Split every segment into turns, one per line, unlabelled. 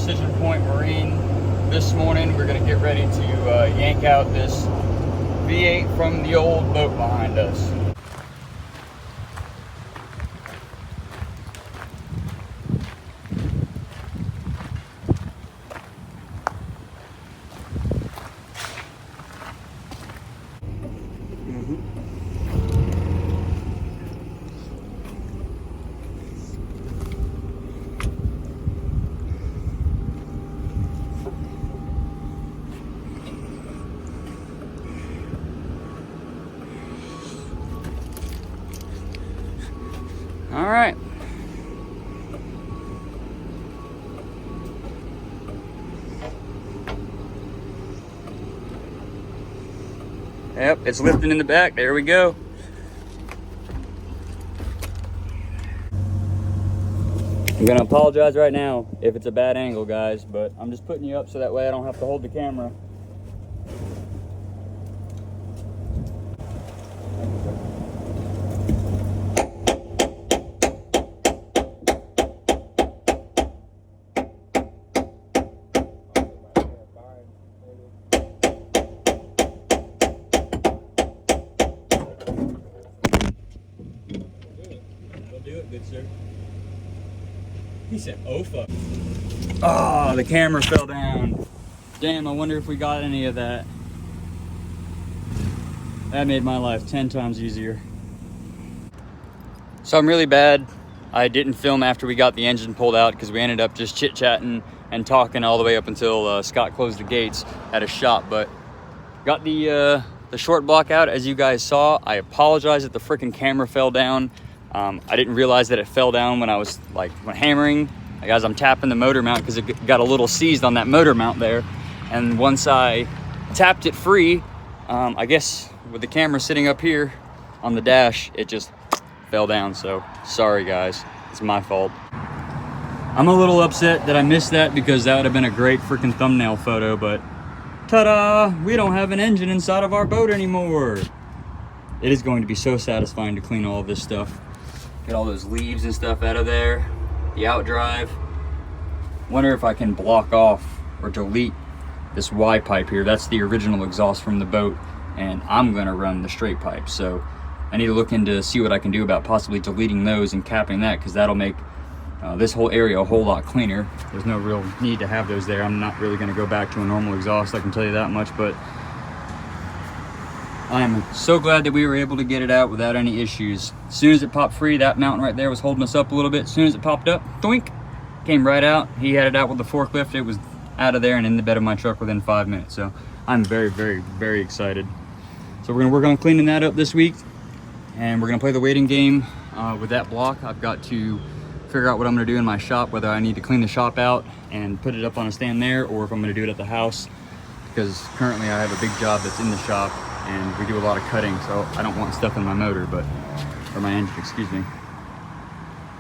Percision Point Marine this morning. We're going to get ready to yank out this V8 from the old boat behind us. All right. Yep, it's lifting in the back. There we go. I'm gonna apologize right now if it's a bad angle, guys, but I'm just putting you up so that way I don't have to hold the camera. Do it, good sir. He said, "Oh fuck." Oh, the camera fell down. Damn, I wonder if we got any of that. That made my life 10 times easier. So I'm really bad. I didn't film after we got the engine pulled out because we ended up just chit-chatting and talking all the way up until Scott closed the gates at his shop. But got the short block out, as you guys saw. I apologize that the freaking camera fell down. I didn't realize that it fell down when I was when hammering. As I'm tapping the motor mount, because it got a little seized on that motor mount there. And once I tapped it free, I guess with the camera sitting up here on the dash, it just fell down. So sorry guys, it's my fault. I'm a little upset that I missed that because that would have been a great freaking thumbnail photo, but ta-da, we don't have an engine inside of our boat anymore. It is going to be so satisfying to clean all of this stuff. Get all those leaves and stuff out of there. The outdrive. Wonder if I can block off or delete this Y pipe here. That's the original exhaust from the boat, and I'm gonna run the straight pipe. So I need to look into see what I can do about possibly deleting those and capping that, because that'll make this whole area a whole lot cleaner. There's no real need to have those there. I'm not really gonna go back to a normal exhaust, I can tell you that much, but I am so glad that we were able to get it out without any issues. As soon as it popped free, that mountain right there was holding us up a little bit. As soon as it popped up, doink, came right out. He had it out with the forklift. It was out of there and in the bed of my truck within 5 minutes. So I'm very, very, very excited. So we're gonna work on cleaning that up this week, and we're gonna play the waiting game with that block. I've got to figure out what I'm gonna do in my shop, whether I need to clean the shop out and put it up on a stand there, or if I'm gonna do it at the house, because currently I have a big job that's in the shop and we do a lot of cutting, so I don't want stuff in my motor, or my engine, excuse me.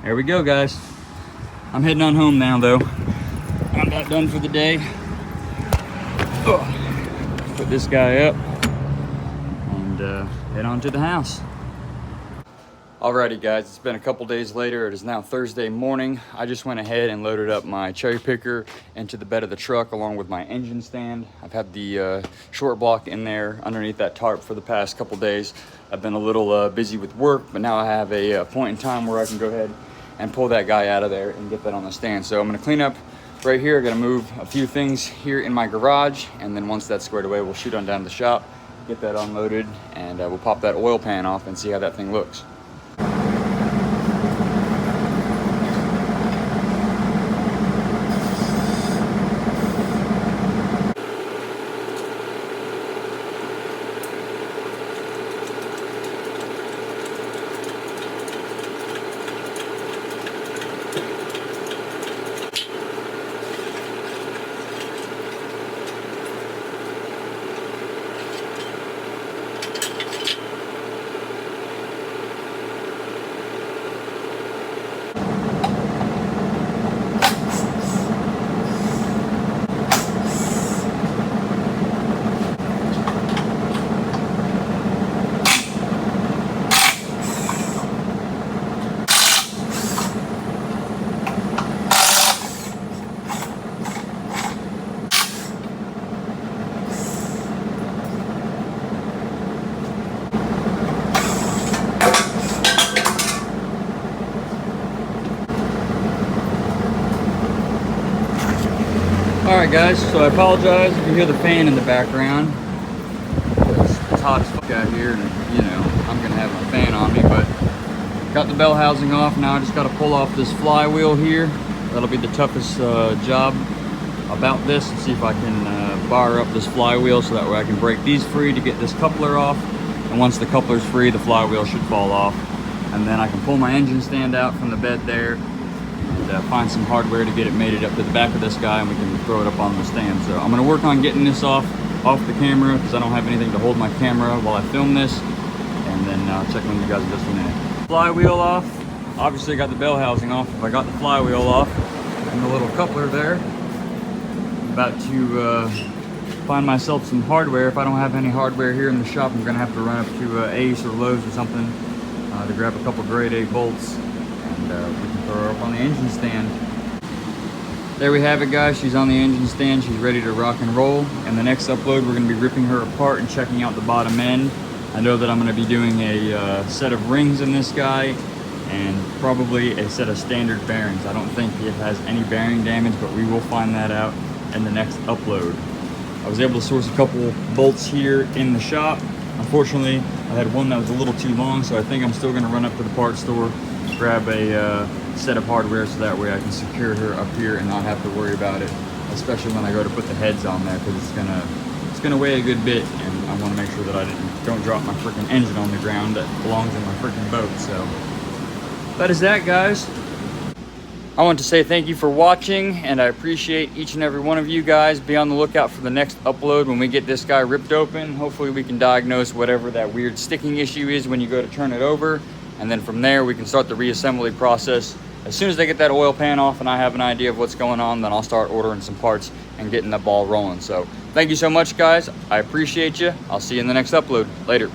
There we go, guys. I'm heading on home now, though. I'm about done for the day. Put this guy up and head on to the house. Alrighty guys, it's been a couple days later. It is now Thursday morning. I just went ahead and loaded up my cherry picker into the bed of the truck along with my engine stand. I've had the short block in there underneath that tarp for the past couple days. I've been a little busy with work, but now I have a point in time where I can go ahead and pull that guy out of there and get that on the stand. So I'm gonna clean up right here. I'm gonna move a few things here in my garage, and then once that's squared away, we'll shoot on down to the shop, get that unloaded, and we'll pop that oil pan off and see how that thing looks. Alright guys, so I apologize if you hear the fan in the background. It's hot as fuck out here, and you know, I'm gonna have my fan on me, but got the bell housing off. Now I just gotta pull off this flywheel here. That'll be the toughest job about this, and see if I can bar up this flywheel so that way I can break these free to get this coupler off. And once the coupler's free, the flywheel should fall off. And then I can pull my engine stand out from the bed there, and find some hardware to get it mated up to the back of this guy, and we can throw it up on the stand. So I'm gonna work on getting this off the camera, because I don't have anything to hold my camera while I film this. And then I'll check on you guys in just a minute. Flywheel off. Obviously I got the bell housing off. If I got the flywheel off and the little coupler there, I'm about to find myself some hardware. If I don't have any hardware here in the shop, I'm gonna have to run up to Ace or Lowe's or something to grab a couple grade A bolts, and we can throw her up on the engine stand. There we have it guys, she's on the engine stand, she's ready to rock and roll. And the next upload, we're gonna be ripping her apart and checking out the bottom end. I know that I'm gonna be doing a set of rings in this guy, and probably a set of standard bearings. I don't think it has any bearing damage, but we will find that out in the next upload. I was able to source a couple bolts here in the shop. Unfortunately, I had one that was a little too long, so I think I'm still gonna run up to the parts store, grab a set of hardware so that way I can secure her up here and not have to worry about it, especially when I go to put the heads on there, because it's gonna weigh a good bit, and I want to make sure that I don't drop my freaking engine on the ground that belongs in my freaking boat. So that is that, guys. I want to say thank you for watching, and I appreciate each and every one of you guys. Be on the lookout for the next upload when we get this guy ripped open. Hopefully we can diagnose whatever that weird sticking issue is when you go to turn it over, and then from there we can start the reassembly process. As soon as they get that oil pan off and I have an idea of what's going on, then I'll start ordering some parts and getting that ball rolling. So thank you so much guys, I appreciate you. I'll see you in the next upload. Later.